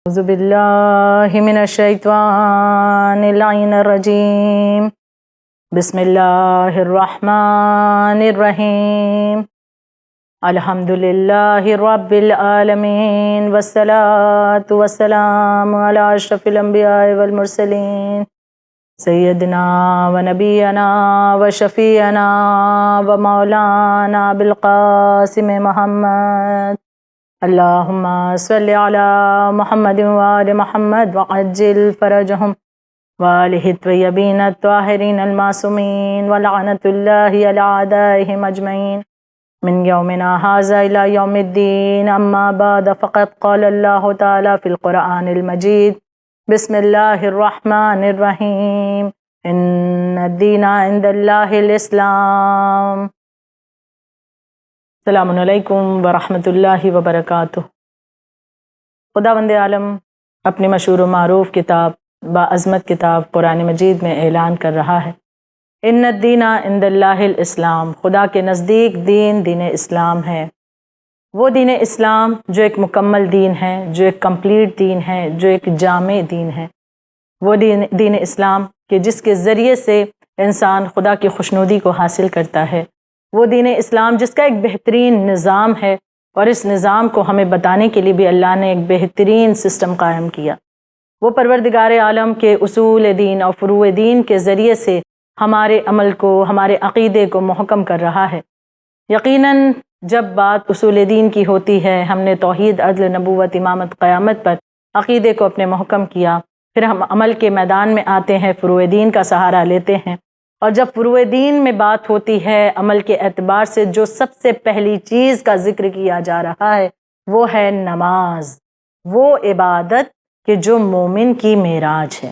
أعوذ بالله من الشيطان اللعين الرجيم. بسم الله الرحمن الرحيم. الحمد لله رب العالمين والصلاة والسلام على أشرف الأنبياء والمرسلين سيدنا ونبينا وشفيعنا ومولانا بالقاسم محمد. اللهم صل على محمد وآل محمد وعجل فرجهم وآله الطيبين الطاهرين المعصومين ولعنة الله على أعدائهم أجمعين من يومنا هذا إلى يوم الدين. أما بعد فقد قال الله تعالى في القرآن المجيد: بسم الله الرحمن الرحيم. إن الدين عند الله الإسلام. السلام علیکم ورحمۃ اللہ وبرکاتہ۔ خداوند عالم اپنی مشہور و معروف کتاب باعظمت کتاب قرآن مجید میں اعلان کر رہا ہے، ان الدین عند اللہ الاسلام، خدا کے نزدیک دین اسلام ہے۔ وہ دین اسلام جو ایک مکمل دین ہے، جو ایک کمپلیٹ دین ہے، جو ایک جامع دین ہے۔ وہ دین اسلام کہ جس کے ذریعے سے انسان خدا کی خوشنودی کو حاصل کرتا ہے۔ وہ دین اسلام جس کا ایک بہترین نظام ہے، اور اس نظام کو ہمیں بتانے کے لیے بھی اللہ نے ایک بہترین سسٹم قائم کیا۔ وہ پروردگار عالم کے اصول دین اور فروع دین کے ذریعے سے ہمارے عمل کو، ہمارے عقیدے کو محکم کر رہا ہے۔ یقیناً جب بات اصول دین کی ہوتی ہے، ہم نے توحید، عدل، نبوت، امامت، قیامت پر عقیدے کو اپنے محکم کیا، پھر ہم عمل کے میدان میں آتے ہیں، فروع دین کا سہارا لیتے ہیں۔ اور جب فروع دین میں بات ہوتی ہے، عمل کے اعتبار سے جو سب سے پہلی چیز کا ذکر کیا جا رہا ہے وہ ہے نماز، وہ عبادت کہ جو مومن کی معراج ہے۔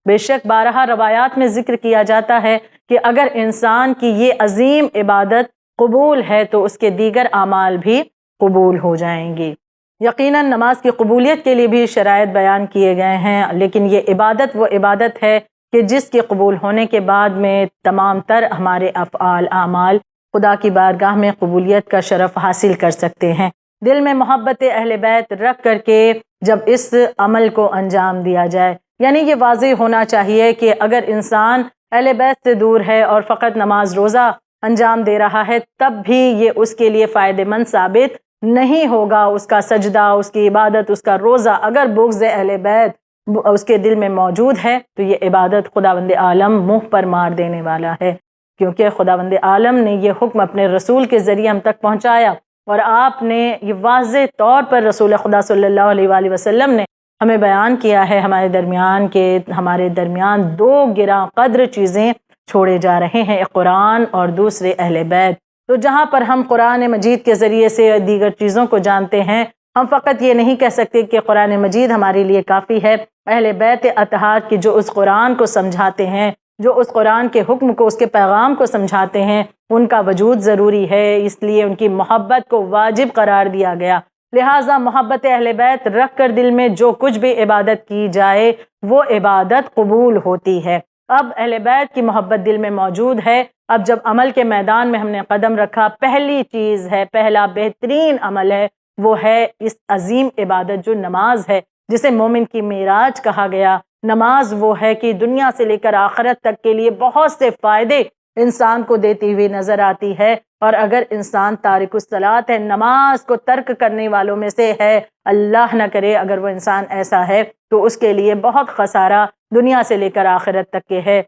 بے شک بارہا روایات میں ذکر کیا جاتا ہے کہ اگر انسان کی یہ عظیم عبادت قبول ہے تو اس کے دیگر اعمال بھی قبول ہو جائیں گے۔ یقیناً نماز کی قبولیت کے لیے بھی شرائط بیان کیے گئے ہیں، لیکن یہ عبادت وہ عبادت ہے کہ جس کے قبول ہونے کے بعد میں تمام تر ہمارے افعال، اعمال خدا کی بارگاہ میں قبولیت کا شرف حاصل کر سکتے ہیں۔ دل میں محبت اہل بیت رکھ کر کے جب اس عمل کو انجام دیا جائے، یعنی یہ واضح ہونا چاہیے کہ اگر انسان اہل بیت سے دور ہے اور فقط نماز روزہ انجام دے رہا ہے، تب بھی یہ اس کے لیے فائدہ مند ثابت نہیں ہوگا۔ اس کا سجدہ، اس کی عبادت، اس کا روزہ اگر بغض اہل بیت اس کے دل میں موجود ہے تو یہ عبادت خداوند عالم منہ پر مار دینے والا ہے، کیونکہ خداوند عالم نے یہ حکم اپنے رسول کے ذریعے ہم تک پہنچایا، اور آپ نے یہ واضح طور پر رسول خدا صلی اللہ علیہ وآلہ وسلم نے ہمیں بیان کیا ہے۔ ہمارے درمیان دو گراں قدر چیزیں چھوڑے جا رہے ہیں، ایک قرآن اور دوسرے اہل بیت۔ تو جہاں پر ہم قرآن مجید کے ذریعے سے دیگر چیزوں کو جانتے ہیں، ہم فقط یہ نہیں کہہ سکتے کہ قرآن مجید ہمارے لیے کافی ہے۔ اہل بیت اطہار کی جو اس قرآن کو سمجھاتے ہیں، جو اس قرآن کے حکم کو، اس کے پیغام کو سمجھاتے ہیں، ان کا وجود ضروری ہے، اس لیے ان کی محبت کو واجب قرار دیا گیا۔ لہٰذا محبت اہل بیت رکھ کر دل میں جو کچھ بھی عبادت کی جائے وہ عبادت قبول ہوتی ہے۔ اب اہل بیت کی محبت دل میں موجود ہے، اب جب عمل کے میدان میں ہم نے قدم رکھا، پہلی چیز ہے، پہلا بہترین عمل ہے، وہ ہے اس عظیم عبادت جو نماز ہے، جسے مومن کی معراج کہا گیا۔ نماز وہ ہے کہ دنیا سے لے کر آخرت تک کے لیے بہت سے فائدے انسان کو دیتی ہوئی نظر آتی ہے، اور اگر انسان تارک الصلاۃ ہے، نماز کو ترک کرنے والوں میں سے ہے، اللہ نہ کرے اگر وہ انسان ایسا ہے تو اس کے لیے بہت خسارہ دنیا سے لے کر آخرت تک کے ہے۔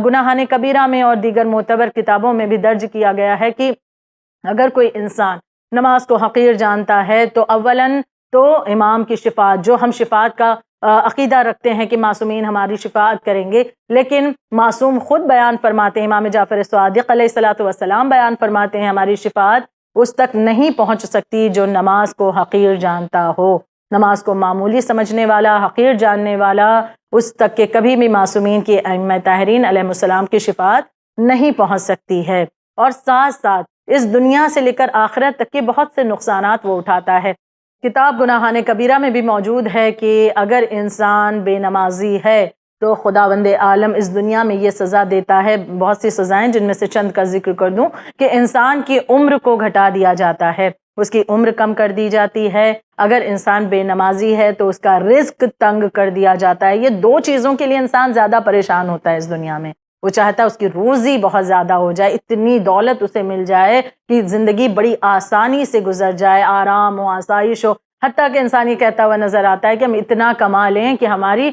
گناہان کبیرہ میں اور دیگر معتبر کتابوں میں بھی درج کیا گیا ہے کہ اگر کوئی انسان نماز کو حقیر جانتا ہے تو اولاً تو امام کی شفاعت، جو ہم شفاعت کا عقیدہ رکھتے ہیں کہ معصومین ہماری شفاعت کریں گے، لیکن معصوم خود بیان فرماتے ہیں، امام جعفر صادق علیہ الصلوۃ والسلام بیان فرماتے ہیں، ہماری شفاعت اس تک نہیں پہنچ سکتی جو نماز کو حقیر جانتا ہو۔ نماز کو معمولی سمجھنے والا، حقیر جاننے والا، اس تک کہ کبھی بھی معصومین کی ائمہ طاہرین علیہ السلام کی شفاعت نہیں پہنچ سکتی ہے۔ اور ساتھ ساتھ اس دنیا سے لے کر آخرت تک کے بہت سے نقصانات وہ اٹھاتا ہے۔ کتاب گناہان کبیرہ میں بھی موجود ہے کہ اگر انسان بے نمازی ہے تو خداوند عالم اس دنیا میں یہ سزا دیتا ہے، بہت سی سزائیں جن میں سے چند کا ذکر کر دوں، کہ انسان کی عمر کو گھٹا دیا جاتا ہے۔ اس کی عمر کم کر دی جاتی ہے، اگر انسان بے نمازی ہے تو اس کا رزق تنگ کر دیا جاتا ہے۔ یہ دو چیزوں کے لیے انسان زیادہ پریشان ہوتا ہے اس دنیا میں۔ وہ چاہتا ہے اس کی روزی بہت زیادہ ہو جائے، اتنی دولت اسے مل جائے کہ زندگی بڑی آسانی سے گزر جائے، آرام ہو، آسائش ہو، حتیٰ کہ انسان یہ کہتا ہوا نظر آتا ہے کہ ہم اتنا کما لیں کہ ہماری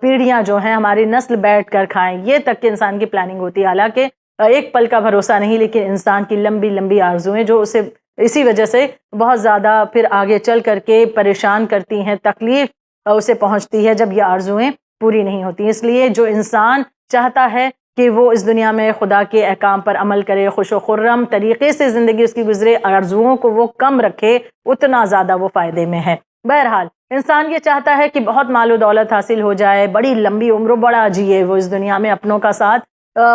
پیڑھیاں جو ہیں، ہماری نسل بیٹھ کر کھائیں، یہ تک کہ انسان کی پلاننگ ہوتی ہے۔ حالانکہ ایک پل کا بھروسہ نہیں، لیکن انسان کی لمبی لمبی آرزوئیں جو اسے اسی وجہ سے بہت زیادہ پھر آگے چل کر کے پریشان کرتی ہیں، تکلیف اسے پہنچتی ہے جب یہ آرزوئیں پوری نہیں ہوتی۔ اس لیے جو انسان چاہتا ہے کہ وہ اس دنیا میں خدا کے احکام پر عمل کرے، خوش و خرم طریقے سے زندگی اس کی گزرے، آرزوؤں کو وہ کم رکھے، اتنا زیادہ وہ فائدے میں ہے۔ بہرحال انسان یہ چاہتا ہے کہ بہت مال و دولت حاصل ہو جائے، بڑی لمبی عمر و بڑا جیے، وہ اس دنیا میں اپنوں کا ساتھ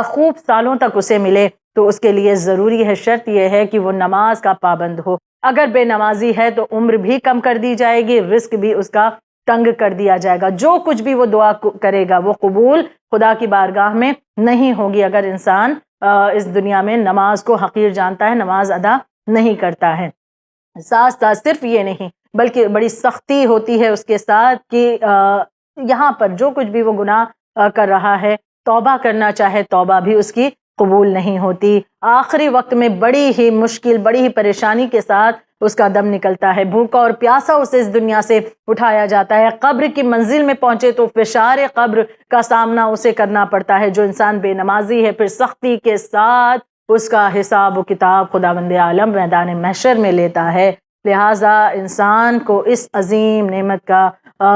خوب سالوں تک اسے ملے، تو اس کے لیے ضروری ہے، شرط یہ ہے کہ وہ نماز کا پابند ہو۔ اگر بے نمازی ہے تو عمر بھی کم کر دی جائے گی، رزق بھی اس کا تنگ کر دیا جائے گا، جو کچھ بھی وہ دعا کرے گا وہ قبول خدا کی بارگاہ میں نہیں ہوگی اگر انسان اس دنیا میں نماز کو حقیر جانتا ہے، نماز ادا نہیں کرتا ہے۔ ساتھ ساتھ صرف یہ نہیں بلکہ بڑی سختی ہوتی ہے اس کے ساتھ کہ یہاں پر جو کچھ بھی وہ گناہ کر رہا ہے، توبہ کرنا چاہے، توبہ بھی اس کی قبول نہیں ہوتی۔ آخری وقت میں بڑی ہی مشکل، بڑی ہی پریشانی کے ساتھ اس کا دم نکلتا ہے، بھوکا اور پیاسا اسے اس دنیا سے اٹھایا جاتا ہے، قبر کی منزل میں پہنچے تو فشار قبر کا سامنا اسے کرنا پڑتا ہے۔ جو انسان بے نمازی ہے پھر سختی کے ساتھ اس کا حساب و کتاب خداوند عالم میدان محشر میں لیتا ہے۔ لہٰذا انسان کو اس عظیم نعمت کا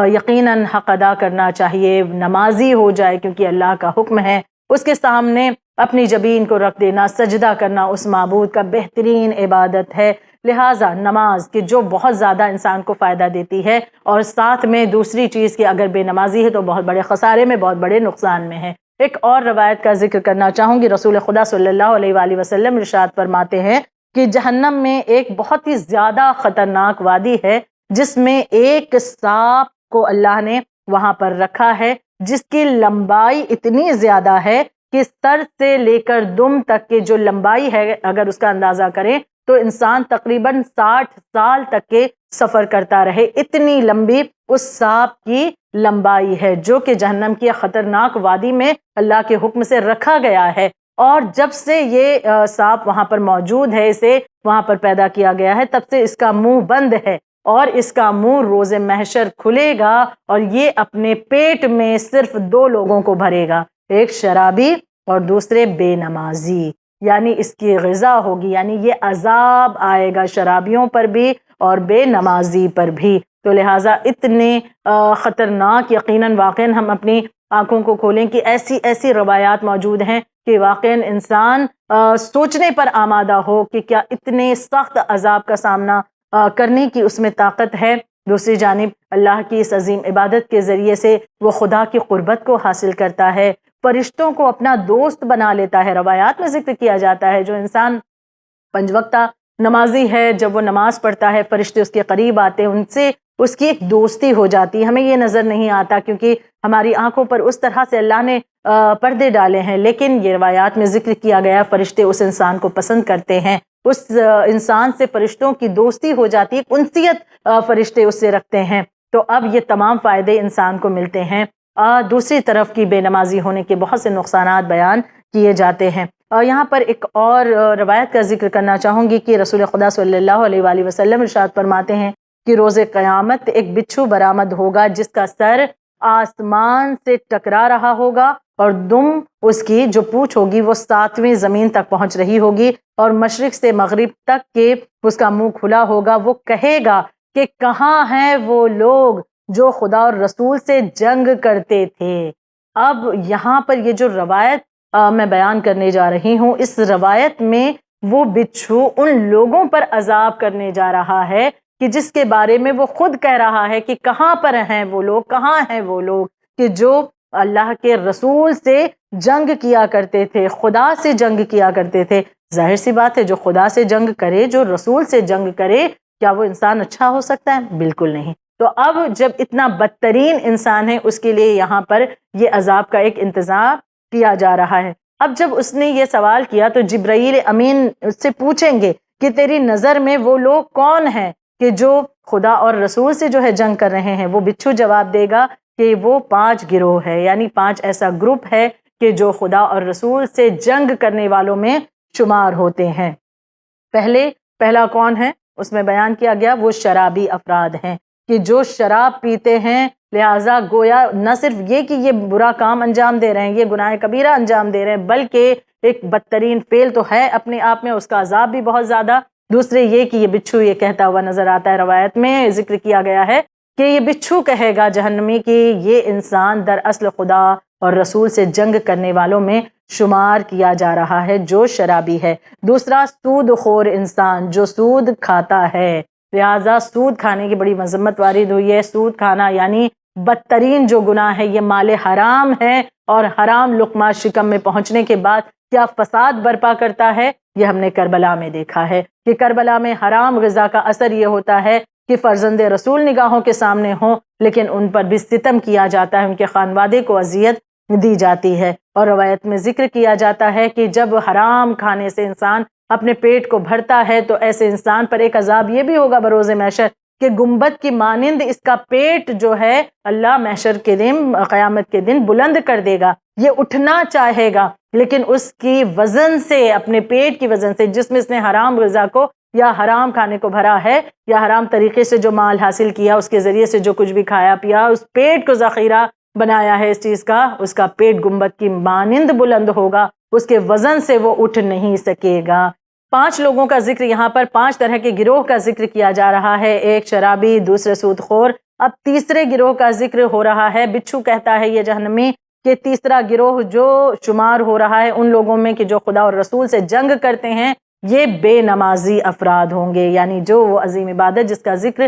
یقیناً حق ادا کرنا چاہیے، نمازی ہو جائے، کیونکہ اللہ کا حکم ہے اس کے سامنے اپنی جبین کو رکھ دینا، سجدہ کرنا اس معبود کا بہترین عبادت ہے۔ لہٰذا نماز کہ جو بہت زیادہ انسان کو فائدہ دیتی ہے، اور ساتھ میں دوسری چیز کہ اگر بے نمازی ہے تو بہت بڑے خسارے میں، بہت بڑے نقصان میں ہے۔ ایک اور روایت کا ذکر کرنا چاہوں گی، رسول خدا صلی اللہ علیہ وآلہ وسلم ارشاد فرماتے ہیں کہ جہنم میں ایک بہت ہی زیادہ خطرناک وادی ہے، جس میں ایک سانپ کو اللہ نے وہاں پر رکھا ہے، جس کی لمبائی اتنی زیادہ ہے کہ سر سے لے کر دم تک کے جو لمبائی ہے، اگر اس کا اندازہ کریں تو انسان تقریباً 60 سال تک کے سفر کرتا رہے، اتنی لمبی اس سانپ کی لمبائی ہے، جو کہ جہنم کی خطرناک وادی میں اللہ کے حکم سے رکھا گیا ہے۔ اور جب سے یہ سانپ وہاں پر موجود ہے، اسے وہاں پر پیدا کیا گیا ہے، تب سے اس کا منہ بند ہے، اور اس کا منہ روز محشر کھلے گا، اور یہ اپنے پیٹ میں صرف 2 لوگوں کو بھرے گا، ایک شرابی اور دوسرے بے نمازی، یعنی اس کی غذا ہوگی، یعنی یہ عذاب آئے گا شرابیوں پر بھی اور بے نمازی پر بھی۔ تو لہٰذا اتنے خطرناک، یقیناً واقعاً ہم اپنی آنکھوں کو کھولیں کہ ایسی ایسی روایات موجود ہیں کہ واقعاً انسان سوچنے پر آمادہ ہو کہ کیا اتنے سخت عذاب کا سامنا کرنے کی اس میں طاقت ہے۔ دوسری جانب اللہ کی اس عظیم عبادت کے ذریعے سے وہ خدا کی قربت کو حاصل کرتا ہے، فرشتوں کو اپنا دوست بنا لیتا ہے۔ روایات میں ذکر کیا جاتا ہے جو انسان 5 وقتہ نمازی ہے، جب وہ نماز پڑھتا ہے فرشتے اس کے قریب آتے ہیں، ان سے اس کی ایک دوستی ہو جاتی ہے۔ ہمیں یہ نظر نہیں آتا کیونکہ ہماری آنکھوں پر اس طرح سے اللہ نے پردے ڈالے ہیں، لیکن یہ روایات میں ذکر کیا گیا فرشتے اس انسان کو پسند کرتے ہیں، اس انسان سے فرشتوں کی دوستی ہو جاتی ہے، انسیت فرشتے اس سے رکھتے ہیں۔ تو اب یہ تمام فائدے انسان کو ملتے ہیں۔ دوسری طرف کی بے نمازی ہونے کے بہت سے نقصانات بیان کیے جاتے ہیں۔ یہاں پر ایک اور روایت کا ذکر کرنا چاہوں گی کہ رسول خدا صلی اللہ علیہ وآلہ وسلم ارشاد فرماتے ہیں کہ روز قیامت ایک بچھو برآمد ہوگا جس کا سر آسمان سے ٹکرا رہا ہوگا، اور دم اس کی جو پونچھ ہوگی وہ 7ویں زمین تک پہنچ رہی ہوگی، اور مشرق سے مغرب تک کے اس کا منہ کھلا ہوگا۔ وہ کہے گا کہ کہاں ہیں وہ لوگ جو خدا اور رسول سے جنگ کرتے تھے۔ اب یہاں پر یہ جو روایت میں بیان کرنے جا رہی ہوں، اس روایت میں وہ بچھو ان لوگوں پر عذاب کرنے جا رہا ہے کہ جس کے بارے میں وہ خود کہہ رہا ہے کہ کہاں پر ہیں وہ لوگ، کہاں ہیں وہ لوگ کہ جو اللہ کے رسول سے جنگ کیا کرتے تھے، خدا سے جنگ کیا کرتے تھے۔ ظاہر سی بات ہے جو خدا سے جنگ کرے، جو رسول سے جنگ کرے، کیا وہ انسان اچھا ہو سکتا ہے؟ بالکل نہیں۔ تو اب جب اتنا بدترین انسان ہے، اس کے لیے یہاں پر یہ عذاب کا ایک انتظام کیا جا رہا ہے۔ اب جب اس نے یہ سوال کیا تو جبرائیل امین اس سے پوچھیں گے کہ تیری نظر میں وہ لوگ کون ہیں کہ جو خدا اور رسول سے جو ہے جنگ کر رہے ہیں؟ وہ بچھو جواب دے گا کہ وہ 5 گروہ ہے، یعنی 5 ایسا گروپ ہے کہ جو خدا اور رسول سے جنگ کرنے والوں میں شمار ہوتے ہیں۔ پہلا کون ہے؟ اس میں بیان کیا گیا وہ شرابی افراد ہیں کہ جو شراب پیتے ہیں، لہٰذا گویا نہ صرف یہ کہ یہ برا کام انجام دے رہے ہیں، یہ گناہ کبیرہ انجام دے رہے ہیں، بلکہ ایک بدترین فعل تو ہے اپنے آپ میں، اس کا عذاب بھی بہت زیادہ۔ دوسرے یہ کہ یہ بچھو یہ کہتا ہوا نظر آتا ہے، روایت میں ذکر کیا گیا ہے کہ یہ بچھو کہے گا جہنمی کہ یہ انسان دراصل خدا اور رسول سے جنگ کرنے والوں میں شمار کیا جا رہا ہے جو شرابی ہے۔ دوسرا سود خور انسان جو سود کھاتا ہے، لہٰذا سود کھانے کی بڑی مذمت وارد ہوئی ہے۔ سود کھانا یعنی بدترین جو گناہ ہے، یہ مال حرام ہے، اور حرام لقمہ شکم میں پہنچنے کے بعد کیا فساد برپا کرتا ہے، یہ ہم نے کربلا میں دیکھا ہے کہ کربلا میں حرام غذا کا اثر یہ ہوتا ہے کہ فرزند رسول نگاہوں کے سامنے ہوں لیکن ان پر بھی ستم کیا جاتا ہے، ان کے خانوادے کو اذیت دی جاتی ہے۔ اور روایت میں ذکر کیا جاتا ہے کہ جب حرام کھانے سے انسان اپنے پیٹ کو بھرتا ہے تو ایسے انسان پر ایک عذاب یہ بھی ہوگا بروز محشر کہ گنبد کی مانند اس کا پیٹ جو ہے اللہ محشر کے دن، قیامت کے دن بلند کر دے گا، یہ اٹھنا چاہے گا لیکن اس کی وزن سے، اپنے پیٹ کی وزن سے، جس میں اس نے حرام غذا کو یا حرام کھانے کو بھرا ہے یا حرام طریقے سے جو مال حاصل کیا، اس کے ذریعے سے جو کچھ بھی کھایا پیا، اس پیٹ کو ذخیرہ بنایا ہے اس چیز کا، اس کا پیٹ گنبد کی مانند بلند ہوگا، اس کے وزن سے وہ اٹھ نہیں سکے گا۔ 5 لوگوں کا ذکر یہاں پر، 5 طرح کے گروہ کا ذکر کیا جا رہا ہے، ایک شرابی، دوسرے سود خور، اب تیسرے گروہ کا ذکر ہو رہا ہے۔ بچھو کہتا ہے یہ جہنمی کہ تیسرا گروہ جو شمار ہو رہا ہے ان لوگوں میں کہ جو خدا اور رسول سے جنگ کرتے ہیں، یہ بے نمازی افراد ہوں گے، یعنی جو وہ عظیم عبادت جس کا ذکر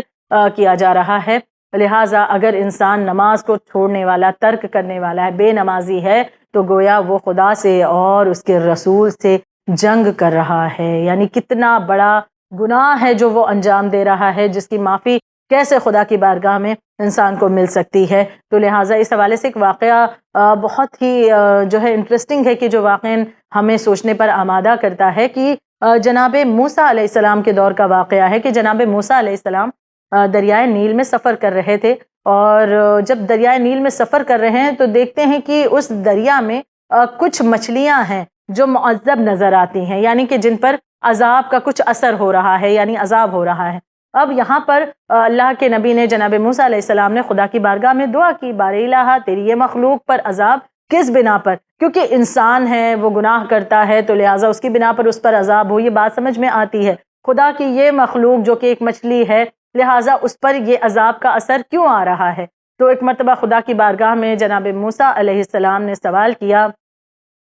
کیا جا رہا ہے۔ لہٰذا اگر انسان نماز کو چھوڑنے والا، ترک کرنے والا ہے، بے نمازی ہے، تو گویا وہ خدا سے اور اس کے رسول سے جنگ کر رہا ہے، یعنی کتنا بڑا گناہ ہے جو وہ انجام دے رہا ہے، جس کی معافی کیسے خدا کی بارگاہ میں انسان کو مل سکتی ہے۔ تو لہٰذا اس حوالے سے ایک واقعہ بہت ہی جو ہے انٹرسٹنگ ہے کہ جو واقعاً ہمیں سوچنے پر آمادہ کرتا ہے کہ جناب موسیٰ علیہ السلام کے دور کا واقعہ ہے کہ جناب موسیٰ علیہ السلام دریائے نیل میں سفر کر رہے تھے، اور جب دریائے نیل میں سفر کر رہے ہیں تو دیکھتے ہیں کہ اس دریا میں کچھ مچھلیاں ہیں جو معذب نظر آتی ہیں، یعنی کہ جن پر عذاب کا کچھ اثر ہو رہا ہے، یعنی عذاب ہو رہا ہے۔ اب یہاں پر اللہ کے نبی نے، جناب موسیٰ علیہ السلام نے خدا کی بارگاہ میں دعا کی، بار الہ تیری یہ مخلوق پر عذاب کس بنا پر؟ کیونکہ انسان ہے، وہ گناہ کرتا ہے، تو لہٰذا اس کی بنا پر اس پر عذاب ہو، یہ بات سمجھ میں آتی ہے۔ خدا کی یہ مخلوق جو کہ ایک مچھلی ہے، لہٰذا اس پر یہ عذاب کا اثر کیوں آ رہا ہے؟ تو ایک مرتبہ خدا کی بارگاہ میں جناب موسیٰ علیہ السلام نے سوال کیا،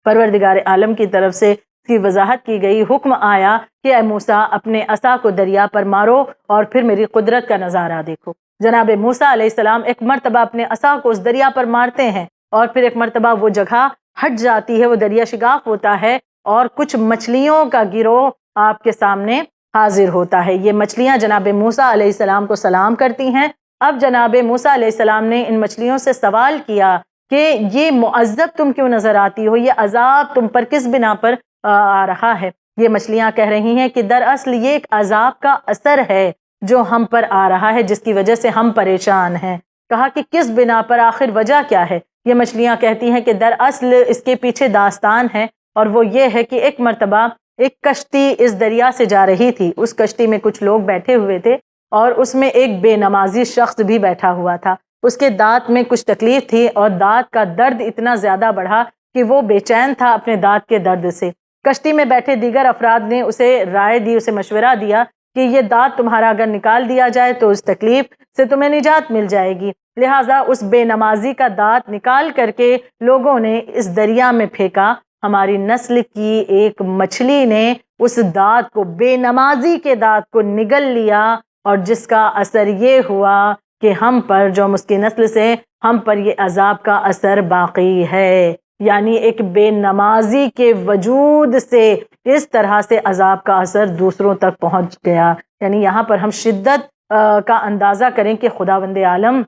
پروردگار عالم کی طرف سے اس کی وضاحت کی گئی، حکم آیا کہ اے موسیٰ اپنے عصا کو دریا پر مارو اور پھر میری قدرت کا نظارہ دیکھو۔ جناب موسیٰ علیہ السلام ایک مرتبہ اپنے عصا کو اس دریا پر مارتے ہیں اور پھر ایک مرتبہ وہ جگہ ہٹ جاتی ہے، وہ دریا شگاف ہوتا ہے اور کچھ مچھلیوں کا گروہ آپ کے سامنے حاضر ہوتا ہے۔ یہ مچھلیاں جناب موسیٰ علیہ السلام کو سلام کرتی ہیں۔ اب جناب موسیٰ علیہ السلام نے ان مچھلیوں سے سوال کیا کہ یہ معذب تم کیوں نظر آتی ہو، یہ عذاب تم پر کس بنا پر آ رہا ہے؟ یہ مچھلیاں کہہ رہی ہیں کہ دراصل یہ ایک عذاب کا اثر ہے جو ہم پر آ رہا ہے، جس کی وجہ سے ہم پریشان ہیں۔ کہا کہ کس بنا پر، آخر وجہ کیا ہے؟ یہ مچھلیاں کہتی ہیں کہ دراصل اس کے پیچھے داستان ہے، اور وہ یہ ہے کہ ایک مرتبہ ایک کشتی اس دریا سے جا رہی تھی، اس کشتی میں کچھ لوگ بیٹھے ہوئے تھے اور اس میں ایک بے نمازی شخص بھی بیٹھا ہوا تھا۔ اس کے دانت میں کچھ تکلیف تھی اور دانت کا درد اتنا زیادہ بڑھا کہ وہ بے چین تھا اپنے دانت کے درد سے۔ کشتی میں بیٹھے دیگر افراد نے اسے رائے دی، اسے مشورہ دیا کہ یہ دانت تمہارا اگر نکال دیا جائے تو اس تکلیف سے تمہیں نجات مل جائے گی۔ لہٰذا اس بے نمازی کا دانت نکال کر کے لوگوں نے اس دریا میں پھینکا۔ ہماری نسل کی ایک مچھلی نے اس دانت کو، بے نمازی کے دانت کو نگل لیا، اور جس کا اثر یہ ہوا کہ ہم پر، جو ہم اس کی نسل سے، ہم پر یہ عذاب کا اثر باقی ہے۔ یعنی ایک بے نمازی کے وجود سے اس طرح سے عذاب کا اثر دوسروں تک پہنچ گیا۔ یعنی یہاں پر ہم شدت کا اندازہ کریں کہ خداوند عالم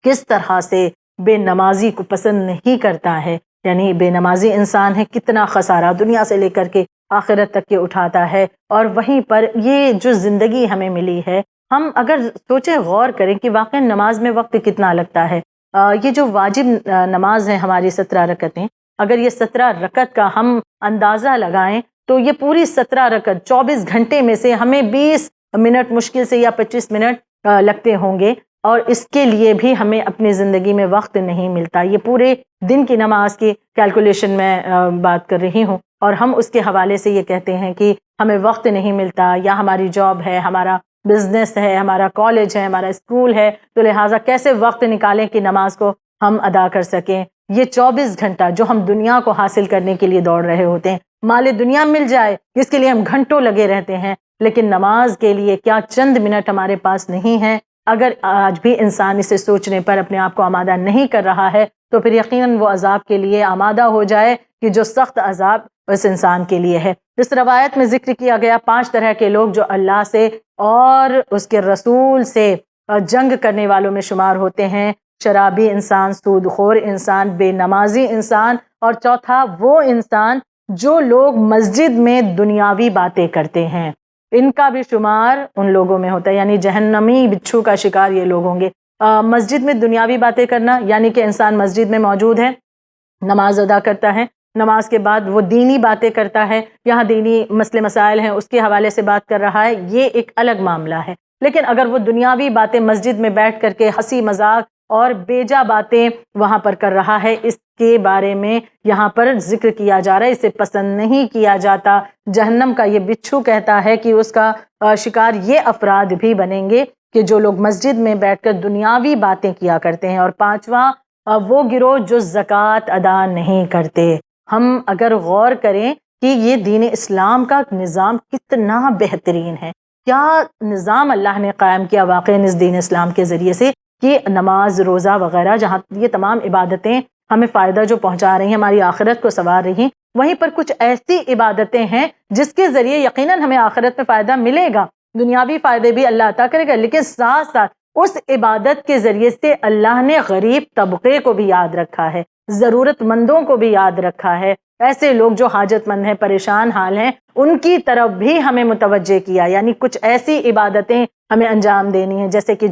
کس طرح سے بے نمازی کو پسند نہیں کرتا ہے۔ یعنی بے نمازی انسان ہے، کتنا خسارہ دنیا سے لے کر کے آخرت تک کے اٹھاتا ہے۔ اور وہیں پر یہ جو زندگی ہمیں ملی ہے، ہم اگر سوچیں غور کریں کہ واقعی نماز میں وقت کتنا لگتا ہے۔ یہ جو واجب نماز ہے ہماری 17 رکعتیں، اگر یہ 17 رکعت کا ہم اندازہ لگائیں تو یہ پوری 17 رکعت 24 گھنٹے میں سے ہمیں 20 منٹ مشکل سے یا 25 منٹ لگتے ہوں گے، اور اس کے لیے بھی ہمیں اپنی زندگی میں وقت نہیں ملتا۔ یہ پورے دن کی نماز کی کیلکولیشن میں بات کر رہی ہوں، اور ہم اس کے حوالے سے یہ کہتے ہیں کہ ہمیں وقت نہیں ملتا، یا ہماری جاب ہے، ہمارا بزنس ہے، ہمارا کالج ہے، ہمارا اسکول ہے، تو لہٰذا کیسے وقت نکالیں کہ نماز کو ہم ادا کر سکیں۔ یہ 24 گھنٹہ جو ہم دنیا کو حاصل کرنے کے لیے دوڑ رہے ہوتے ہیں، مال دنیا مل جائے جس کے لیے ہم گھنٹوں لگے رہتے ہیں، لیکن نماز کے لیے کیا چند منٹ ہمارے پاس نہیں ہے؟ اگر آج بھی انسان اسے سوچنے پر اپنے آپ کو آمادہ نہیں کر رہا ہے تو پھر یقیناً وہ عذاب کے لیے آمادہ ہو جائے کہ جو سخت عذاب اس انسان کے لیے ہے۔ اس روایت میں ذکر کیا گیا 5 طرح کے لوگ جو اللہ سے اور اس کے رسول سے جنگ کرنے والوں میں شمار ہوتے ہیں: شرابی انسان، سود خور انسان، بے نمازی انسان، اور چوتھا وہ انسان جو لوگ مسجد میں دنیاوی باتیں کرتے ہیں۔ ان کا بھی شمار ان لوگوں میں ہوتا ہے، یعنی جہنمی بچھو کا شکار یہ لوگ ہوں گے۔ مسجد میں دنیاوی باتیں کرنا یعنی کہ انسان مسجد میں موجود ہے، نماز ادا کرتا ہے، نماز کے بعد وہ دینی باتیں کرتا ہے، یہاں دینی مسئلے مسائل ہیں اس کے حوالے سے بات کر رہا ہے، یہ ایک الگ معاملہ ہے۔ لیکن اگر وہ دنیاوی باتیں مسجد میں بیٹھ کر کے ہنسی مذاق اور بیجا باتیں وہاں پر کر رہا ہے، اس کے بارے میں یہاں پر ذکر کیا جا رہا ہے، اسے پسند نہیں کیا جاتا۔ جہنم کا یہ بچھو کہتا ہے کہ اس کا شکار یہ افراد بھی بنیں گے کہ جو لوگ مسجد میں بیٹھ کر دنیاوی باتیں کیا کرتے ہیں۔ اور پانچواں وہ گروہ جو زکوٰۃ ادا نہیں کرتے۔ ہم اگر غور کریں کہ یہ دین اسلام کا نظام کتنا بہترین ہے، کیا نظام اللہ نے قائم کیا واقعی اس دین اسلام کے ذریعے سے، کہ نماز، روزہ وغیرہ، جہاں یہ تمام عبادتیں ہمیں فائدہ جو پہنچا رہی ہیں، ہماری آخرت کو سنوار رہی ہیں، وہیں پر کچھ ایسی عبادتیں ہیں جس کے ذریعے یقیناً ہمیں آخرت میں فائدہ ملے گا، دنیاوی فائدے بھی اللہ عطا کرے گا، لیکن ساتھ ساتھ اس عبادت کے ذریعے سے اللہ نے غریب طبقے کو بھی یاد رکھا ہے، ضرورت مندوں کو بھی یاد رکھا ہے، ایسے لوگ جو حاجت مند ہیں، پریشان حال ہیں، ان کی طرف بھی ہمیں متوجہ کیا۔ یعنی کچھ ایسی عبادتیں ہمیں انجام دینی ہیں جیسے کہ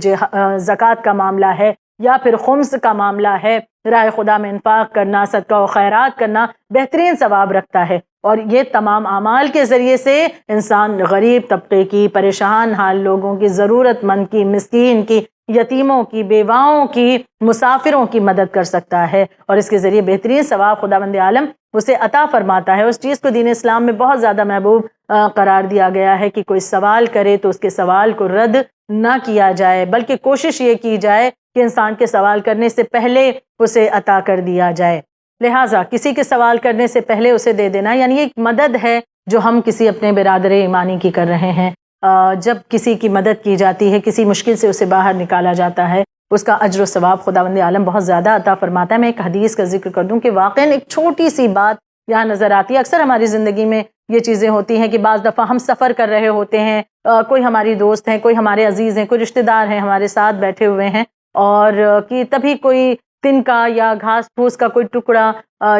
زکوٰۃ کا معاملہ ہے، یا پھر خمس کا معاملہ ہے، راہ خدا میں انفاق کرنا، صدقہ و خیرات کرنا بہترین ثواب رکھتا ہے، اور یہ تمام اعمال کے ذریعے سے انسان غریب طبقے کی، پریشان حال لوگوں کی، ضرورت مند کی، مسکین کی، یتیموں کی، بیواؤں کی، مسافروں کی مدد کر سکتا ہے، اور اس کے ذریعے بہترین ثواب خداوند عالم اسے عطا فرماتا ہے۔ اس چیز کو دین اسلام میں بہت زیادہ محبوب قرار دیا گیا ہے کہ کوئی سوال کرے تو اس کے سوال کو رد نہ کیا جائے، بلکہ کوشش یہ کی جائے کہ انسان کے سوال کرنے سے پہلے اسے عطا کر دیا جائے۔ لہٰذا کسی کے سوال کرنے سے پہلے اسے دے دینا، یعنی ایک مدد ہے جو ہم کسی اپنے برادر ایمانی کی کر رہے ہیں۔ جب کسی کی مدد کی جاتی ہے، کسی مشکل سے اسے باہر نکالا جاتا ہے، اس کا اجر و ثواب خداوند عالم بہت زیادہ عطا فرماتا ہے۔ میں ایک حدیث کا ذکر کر دوں کہ واقعاً ایک چھوٹی سی بات یہاں نظر آتی ہے۔ اکثر ہماری زندگی میں یہ چیزیں ہوتی ہیں کہ بعض دفعہ ہم سفر کر رہے ہوتے ہیں، کوئی ہماری دوست ہیں، کوئی ہمارے عزیز ہیں، کوئی رشتہ دار ہیں ہمارے ساتھ بیٹھے ہوئے ہیں، اور کہ تبھی کوئی تنکا یا گھاس پھوس کا کوئی ٹکڑا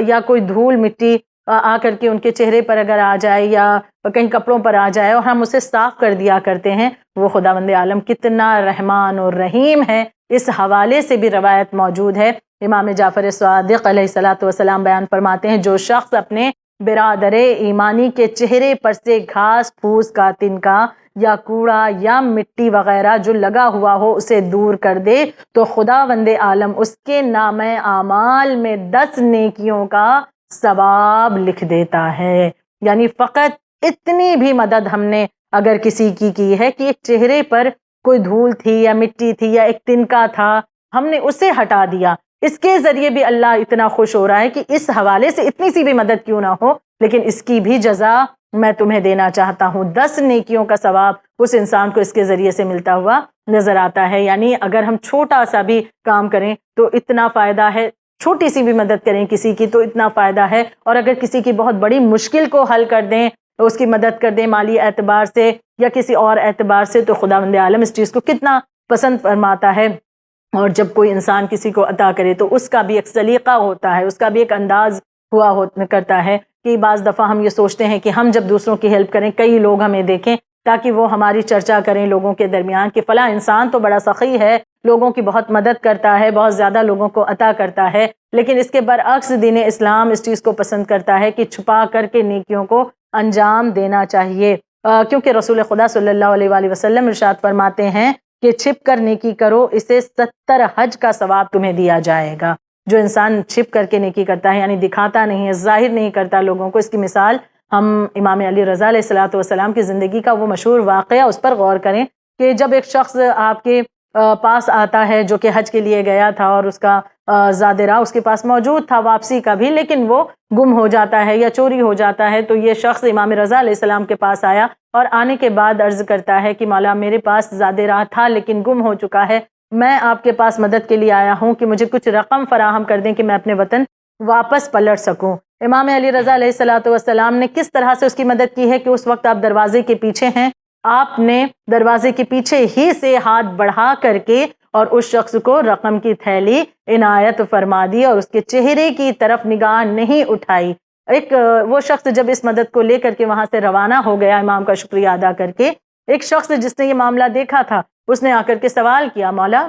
یا کوئی دھول مٹی آ کر کے ان کے چہرے پر اگر آ جائے یا کہیں کپڑوں پر آ جائے اور ہم اسے صاف کر دیا کرتے ہیں، وہ خداوند عالم کتنا رحمان اور رحیم ہے۔ اس حوالے سے بھی روایت موجود ہے، امام جعفر صادق علیہ الصلوۃ والسلام بیان فرماتے ہیں، جو شخص اپنے برادر ایمانی کے چہرے پر سے گھاس پھوس کا تنکا یا کوڑا یا مٹی وغیرہ جو لگا ہوا ہو اسے دور کر دے تو خداوند عالم اس کے نامہ اعمال میں 10 نیکیوں کا ثواب لکھ دیتا ہے۔ یعنی فقط اتنی بھی مدد ہم نے اگر کسی کی ہے کہ ایک چہرے پر کوئی دھول تھی یا مٹی تھی یا ایک تنکا تھا، ہم نے اسے ہٹا دیا، اس کے ذریعے بھی اللہ اتنا خوش ہو رہا ہے کہ اس حوالے سے اتنی سی بھی مدد کیوں نہ ہو، لیکن اس کی بھی جزا میں تمہیں دینا چاہتا ہوں۔ 10 نیکیوں کا ثواب اس انسان کو اس کے ذریعے سے ملتا ہوا نظر آتا ہے۔ یعنی اگر ہم چھوٹا سا بھی کام کریں تو اتنا فائدہ ہے، چھوٹی سی بھی مدد کریں کسی کی تو اتنا فائدہ ہے، اور اگر کسی کی بہت بڑی مشکل کو حل کر دیں، اس کی مدد کر دیں مالی اعتبار سے یا کسی اور اعتبار سے، تو خداوند عالم اس چیز کو کتنا پسند فرماتا ہے۔ اور جب کوئی انسان کسی کو عطا کرے تو اس کا بھی ایک سلیقہ ہوتا ہے، اس کا بھی ایک انداز ہوا کرتا ہے کہ بعض دفعہ ہم یہ سوچتے ہیں کہ ہم جب دوسروں کی ہیلپ کریں، کئی لوگ ہمیں دیکھیں تاکہ وہ ہماری چرچا کریں لوگوں کے درمیان کہ فلاں انسان تو بڑا سخی ہے، لوگوں کی بہت مدد کرتا ہے، بہت زیادہ لوگوں کو عطا کرتا ہے۔ لیکن اس کے برعکس دین اسلام اس چیز کو پسند کرتا ہے کہ چھپا کر کے نیکیوں کو انجام دینا چاہیے، کیونکہ رسول خدا صلی اللہ علیہ وآلہ وسلم ارشاد فرماتے ہیں کہ چھپ کر نیکی کرو، اسے 70 حج کا ثواب تمہیں دیا جائے گا۔ جو انسان چھپ کر کے نیکی کرتا ہے، یعنی دکھاتا نہیں ہے، ظاہر نہیں کرتا لوگوں کو، اس کی مثال ہم امام علی رضا علیہ الصلوۃ والسلام کی زندگی کا وہ مشہور واقعہ اس پر غور کریں کہ جب ایک شخص آپ کے پاس آتا ہے جو کہ حج کے لیے گیا تھا اور اس کا زاد راہ اس کے پاس موجود تھا واپسی کا بھی، لیکن وہ گم ہو جاتا ہے یا چوری ہو جاتا ہے، تو یہ شخص امام رضا علیہ السلام کے پاس آیا اور آنے کے بعد عرض کرتا ہے کہ مولا میرے پاس زاد راہ تھا لیکن گم ہو چکا ہے، میں آپ کے پاس مدد کے لیے آیا ہوں کہ مجھے کچھ رقم فراہم کر دیں کہ میں اپنے وطن واپس پلٹ سکوں۔ امام علی رضا علیہ الصلوۃ والسلام نے کس طرح سے اس کی مدد کی ہے کہ اس وقت آپ دروازے کے پیچھے ہیں، آپ نے دروازے کے پیچھے ہی سے ہاتھ بڑھا کر کے اور اس شخص کو رقم کی تھیلی عنایت فرما دی اور اس کے چہرے کی طرف نگاہ نہیں اٹھائی۔ وہ شخص جب اس مدد کو لے کر کے وہاں سے روانہ ہو گیا امام کا شکریہ ادا کر کے، ایک شخص جس نے یہ معاملہ دیکھا تھا اس نے آ کر کے سوال کیا، مولا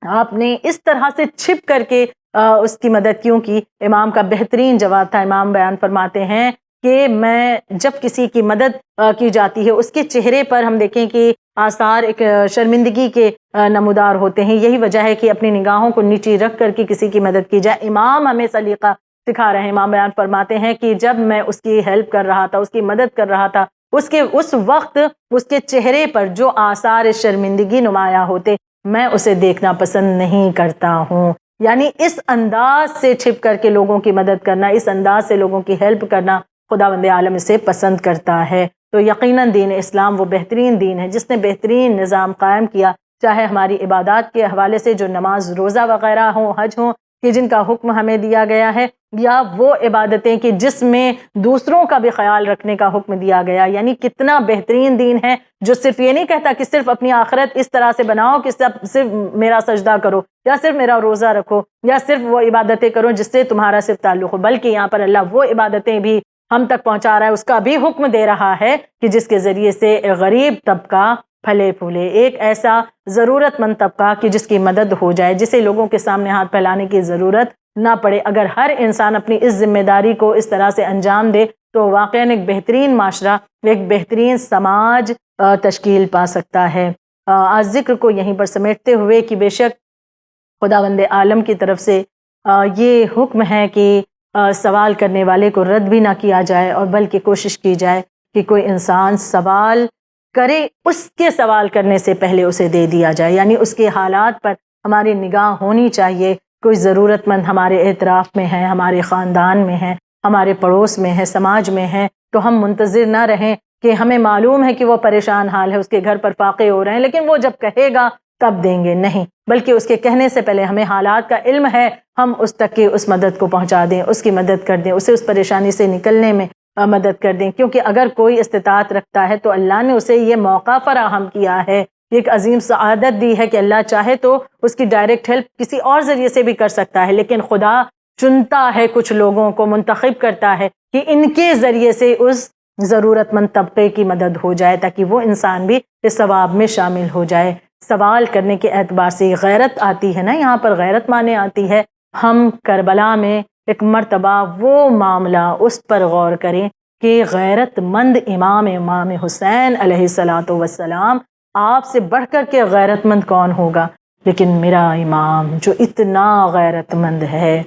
آپ نے اس طرح سے چھپ کر کے اس کی مدد کیوں کی؟ امام کا بہترین جواب تھا، امام بیان فرماتے ہیں کہ میں جب کسی کی مدد کی جاتی ہے اس کے چہرے پر ہم دیکھیں کہ آثار ایک شرمندگی کے نمودار ہوتے ہیں، یہی وجہ ہے کہ اپنی نگاہوں کو نیچی رکھ کر کے کسی کی مدد کی جائے۔ امام ہمیں سلیقہ سکھا رہے ہیں، امام بیان فرماتے ہیں کہ جب میں اس کی ہیلپ کر رہا تھا، اس کی مدد کر رہا تھا، اس وقت اس کے چہرے پر جو آثار شرمندگی نمایاں ہوتے میں اسے دیکھنا پسند نہیں کرتا ہوں۔ یعنی اس انداز سے چھپ کر کے لوگوں کی مدد کرنا، اس انداز سے لوگوں کی ہیلپ کرنا خداوند عالم اسے پسند کرتا ہے۔ تو یقیناً دین اسلام وہ بہترین دین ہے جس نے بہترین نظام قائم کیا، چاہے ہماری عبادات کے حوالے سے جو نماز روزہ وغیرہ ہوں، حج ہوں کہ جن کا حکم ہمیں دیا گیا ہے، یا وہ عبادتیں کہ جس میں دوسروں کا بھی خیال رکھنے کا حکم دیا گیا۔ یعنی کتنا بہترین دین ہے جو صرف یہ نہیں کہتا کہ صرف اپنی آخرت اس طرح سے بناؤ کہ صرف میرا سجدہ کرو یا صرف میرا روزہ رکھو یا صرف وہ عبادتیں کرو جس سے تمہارا صرف تعلق ہو، بلکہ یہاں پر اللہ وہ عبادتیں بھی ہم تک پہنچا رہا ہے، اس کا بھی حکم دے رہا ہے کہ جس کے ذریعے سے غریب طبقہ پھلے پھولے، ایک ایسا ضرورت مند طبقہ کہ جس کی مدد ہو جائے، جسے لوگوں کے سامنے ہاتھ پھیلانے کی ضرورت نہ پڑے۔ اگر ہر انسان اپنی اس ذمہ داری کو اس طرح سے انجام دے تو واقعاً ایک بہترین معاشرہ، ایک بہترین سماج تشکیل پا سکتا ہے۔ آج ذکر کو یہیں پر سمیٹتے ہوئے کہ بے شک خداوند عالم کی طرف سے یہ حکم ہے کہ سوال کرنے والے کو رد بھی نہ کیا جائے، اور بلکہ کوشش کی جائے کہ کوئی انسان سوال کرے، اس کے سوال کرنے سے پہلے اسے دے دیا جائے، یعنی اس کے حالات پر ہماری نگاہ ہونی چاہیے۔ کوئی ضرورت مند ہمارے اعتراف میں ہے، ہمارے خاندان میں ہے، ہمارے پڑوس میں ہے، سماج میں ہے، تو ہم منتظر نہ رہیں کہ ہمیں معلوم ہے کہ وہ پریشان حال ہے، اس کے گھر پر فاقے ہو رہے ہیں، لیکن وہ جب کہے گا تب دیں گے، نہیں، بلکہ اس کے کہنے سے پہلے ہمیں حالات کا علم ہے، ہم اس تک کی اس مدد کو پہنچا دیں، اس کی مدد کر دیں، اسے اس پریشانی سے نکلنے میں مدد کر دیں، کیونکہ اگر کوئی استطاعت رکھتا ہے تو اللہ نے اسے یہ موقع فراہم کیا ہے، ایک عظیم سعادت دی ہے کہ اللہ چاہے تو اس کی ڈائریکٹ ہیلپ کسی اور ذریعے سے بھی کر سکتا ہے، لیکن خدا چنتا ہے کچھ لوگوں کو، منتخب کرتا ہے کہ ان کے ذریعے سے اس ضرورت مند طبقے کی مدد ہو جائے تاکہ وہ انسان بھی اس ثواب میں شامل ہو جائے۔ سوال کرنے کے اعتبار سے غیرت آتی ہے نا، یہاں پر غیرت مانے آتی ہے۔ ہم کربلا میں ایک مرتبہ وہ معاملہ اس پر غور کریں کہ غیرت مند امام حسین علیہ الصلوۃ والسلام، آپ سے بڑھ کر کے غیرت مند کون ہوگا؟ لیکن میرا امام جو اتنا غیرت مند ہے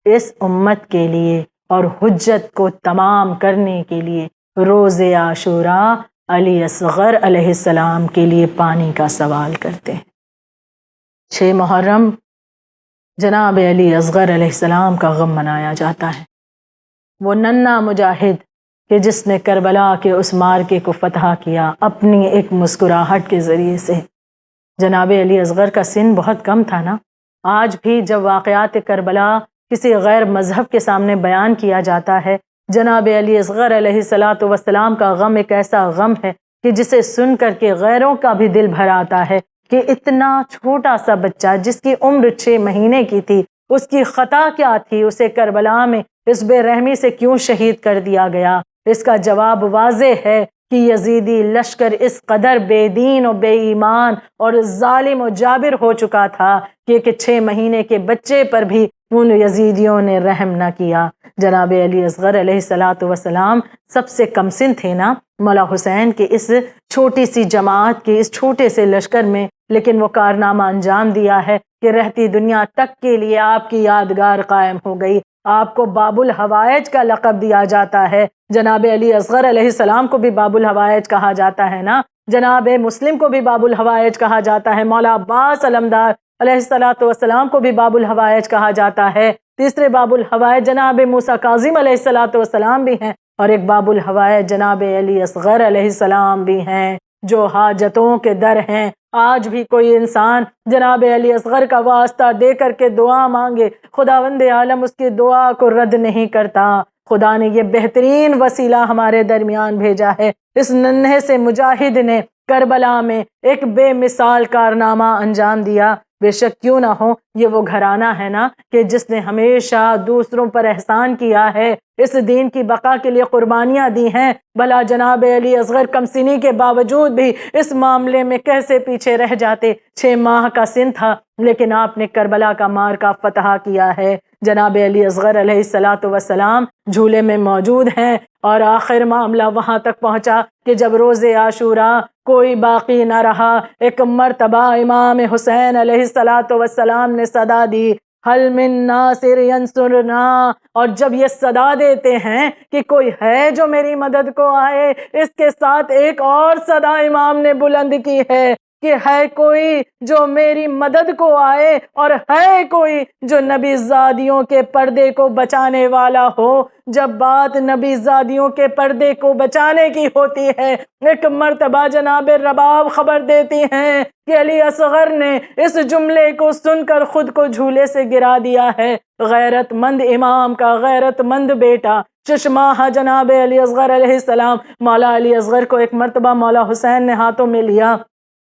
اس امت کے لیے اور حجت کو تمام کرنے کے لیے روز عاشوراء علی اصغر علیہ السلام کے لیے پانی کا سوال کرتے ہیں۔ 6 محرم جناب علی اصغر علیہ السلام کا غم منایا جاتا ہے، وہ ننھا مجاہد کہ جس نے کربلا کے اس مارکے کو فتح کیا اپنی ایک مسکراہٹ کے ذریعے سے۔ جناب علی اصغر کا سن بہت کم تھا نا، آج بھی جب واقعات کربلا کسی غیر مذہب کے سامنے بیان کیا جاتا ہے، جناب علی اصغر علیہ الصلوۃ والسلام کا غم ایک ایسا غم ہے کہ جسے سن کر کے غیروں کا بھی دل بھر آتا ہے کہ اتنا چھوٹا سا بچہ جس کی عمر 6 مہینے کی تھی، اس کی خطا کیا تھی؟ اسے کربلا میں اس بے رحمی سے کیوں شہید کر دیا گیا؟ اس کا جواب واضح ہے کہ یزیدی لشکر اس قدر بے دین و بے ایمان اور ظالم و جابر ہو چکا تھا کہ 6 مہینے کے بچے پر بھی ان یزیدیوں نے رحم نہ کیا۔ جناب علی اصغر علیہ السلام سب سے کم سن تھے نا مولا حسین کے اس چھوٹی سی جماعت کے اس چھوٹے سے لشکر میں، لیکن وہ کارنامہ انجام دیا ہے کہ رہتی دنیا تک کے لیے آپ کی یادگار قائم ہو گئی۔ آپ کو باب الحوائج کا لقب دیا جاتا ہے۔ جناب علی اصغر علیہ السلام کو بھی باب الحوائج کہا جاتا ہے نا، جناب مسلم کو بھی باب الحوائج کہا جاتا ہے، مولا عباس علمدار علیہ السلام کو بھی باب الحوائج کہا جاتا ہے۔ تیسرے باب الحوائج جناب موسیٰ کاظم علیہ السلام بھی ہیں، اور ایک باب الحوائج جناب علی اصغر علیہ السلام بھی ہیں، جو حاجتوں کے در ہیں۔ آج بھی کوئی انسان جناب علی اصغر کا واسطہ دے کر کے دعا مانگے، خداوند عالم اس کی دعا کو رد نہیں کرتا۔ خدا نے یہ بہترین وسیلہ ہمارے درمیان بھیجا ہے۔ اس ننھے سے مجاہد نے کربلا میں ایک بے مثال کارنامہ انجام دیا۔ بے شک کیوں نہ ہو، یہ وہ گھرانہ ہے نا کہ جس نے ہمیشہ دوسروں پر احسان کیا ہے، اس دین کی بقا کے لیے قربانیاں دی ہیں۔ بھلا جناب علی اصغر کم سنی کے باوجود بھی اس معاملے میں کیسے پیچھے رہ جاتے؟ 6 ماہ کا سن تھا، لیکن آپ نے کربلا کا معرکہ فتح کیا ہے۔ جناب علی اصغر علیہ السلام جھولے میں موجود ہیں، اور آخر معاملہ وہاں تک پہنچا کہ جب روز عاشوراء کوئی باقی نہ رہا، ایک مرتبہ امام حسین علیہ السلام نے صدا دی، حل من ناصر ینصرنا، اور جب یہ صدا دیتے ہیں کہ کوئی ہے جو میری مدد کو آئے، اس کے ساتھ ایک اور صدا امام نے بلند کی ہے کہ ہے کوئی جو میری مدد کو آئے، اور ہے کوئی جو نبی زادیوں کے پردے کو بچانے والا ہو۔ جب بات نبی زادیوں کے پردے کو بچانے کی ہوتی ہے، ایک مرتبہ جناب رباب خبر دیتی ہیں کہ علی اصغر نے اس جملے کو سن کر خود کو جھولے سے گرا دیا ہے۔ غیرت مند امام کا غیرت مند بیٹا چشمہ جناب علی اصغر علیہ السلام مولا علی اصغر کو ایک مرتبہ مولا حسین نے ہاتھوں میں لیا۔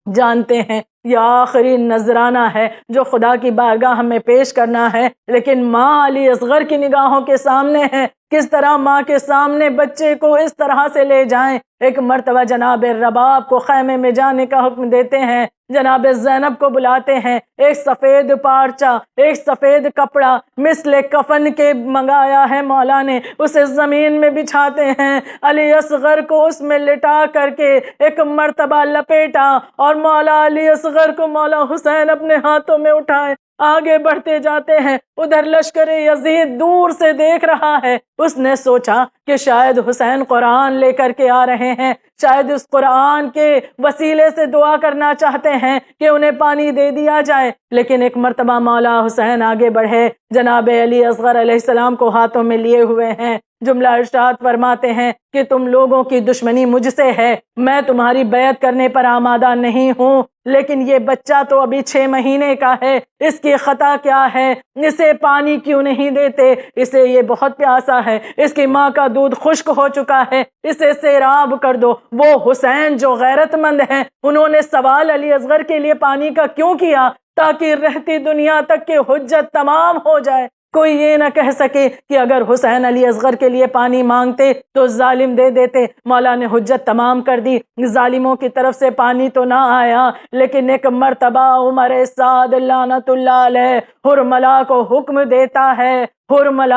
جانتے ہیں یہ آخری نذرانہ ہے جو خدا کی بارگاہ میں پیش کرنا ہے، لیکن ماں علی اصغر کی نگاہوں کے سامنے ہے۔ کس طرح ماں کے سامنے بچے کو اس طرح سے لے جائیں؟ ایک مرتبہ جناب رباب کو خیمے میں جانے کا حکم دیتے ہیں، جناب زینب کو بلاتے ہیں، ایک سفید پارچہ، ایک سفید کپڑا مثل کفن کے منگایا ہے مولا نے، اسے زمین میں بچھاتے ہیں، علی اصغر کو اس میں لٹا کر کے ایک مرتبہ لپیٹا، اور مولا علی اصغر کو مولا حسین اپنے ہاتھوں میں اٹھائے آگے بڑھتے جاتے ہیں۔ ادھر لشکر یزید دور سے دیکھ رہا ہے۔ اس نے سوچا کہ شاید حسین قرآن لے کر کے آ رہے ہیں، شاید اس قرآن کے وسیلے سے دعا کرنا چاہتے ہیں کہ انہیں پانی دے دیا جائے۔ لیکن ایک مرتبہ مولا حسین آگے بڑھے، جناب علی اصغر علیہ السلام کو ہاتھوں میں لیے ہوئے ہیں، جملہ ارشاد فرماتے ہیں کہ تم لوگوں کی دشمنی مجھ سے ہے، میں تمہاری بیعت کرنے پر آمادہ نہیں ہوں، لیکن یہ بچہ تو ابھی 6 مہینے کا ہے، اس کی خطا کیا ہے؟ اسے پانی کیوں نہیں دیتے؟ اسے یہ بہت پیاسا ہے، اس کی ماں کا دودھ خشک ہو چکا ہے، اسے سیراب کر دو۔ وہ حسین جو غیرت مند ہیں، انہوں نے سوال علی اصغر کے لیے پانی کا کیوں کیا؟ تاکہ رہتی دنیا تک کی حجت تمام ہو جائے، کوئی یہ نہ کہہ سکے کہ اگر حسین علی اصغر کے لیے پانی مانگتے تو ظالم دے دیتے۔ مولا نے حجت تمام کر دی، ظالموں کی طرف سے پانی تو نہ آیا، لیکن ایک مرتبہ عمر سعد لعنت اللہ علیہ حرملہ کو حکم دیتا ہے، حرملہ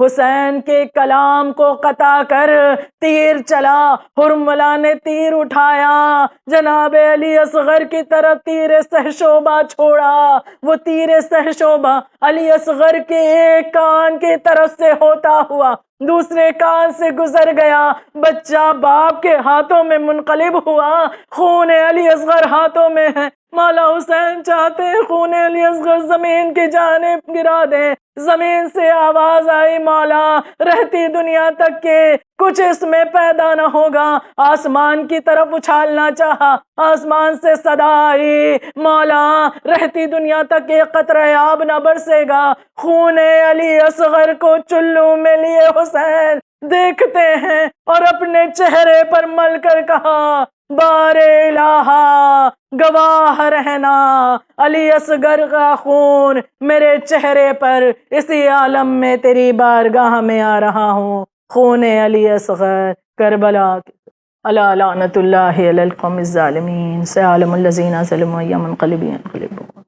حسین کے کلام کو قطع کر تیر چلا۔ حرملہ نے تیر اٹھایا، جناب علی اصغر کی طرف تیر سہشوبہ چھوڑا، وہ تیر سہشوبہ علی اصغر کے ایک کان کی طرف سے ہوتا ہوا دوسرے کان سے گزر گیا، بچہ باپ کے ہاتھوں میں منقلب ہوا، خون علی اصغر ہاتھوں میں ہے۔ مولا حسین چاہتے ہیں خون علی اصغر زمین کی جانب گرا دیں۔ زمین سے آواز آئی، مولا رہتی دنیا تک کے کچھ اس میں پیدا نہ ہوگا۔ آسمان کی طرف اچھالنا چاہا، آسمان سے صدا آئی، مولا رہتی دنیا تک کے قطرہ آب نہ برسے گا۔ خون علی اصغر کو چلو میں لیے حسین دیکھتے ہیں اور اپنے چہرے پر مل کر کہا، بار الہا گواہ رہنا، علی اصغر کا خون میرے چہرے پر، اسی عالم میں تیری بارگاہ میں آ رہا ہوں، خون علی اصغر کربلا الا لعنت اللہ علی القوم الظالمین، سيعلم الذین ظلموا أيّ منقلب ينقلبون۔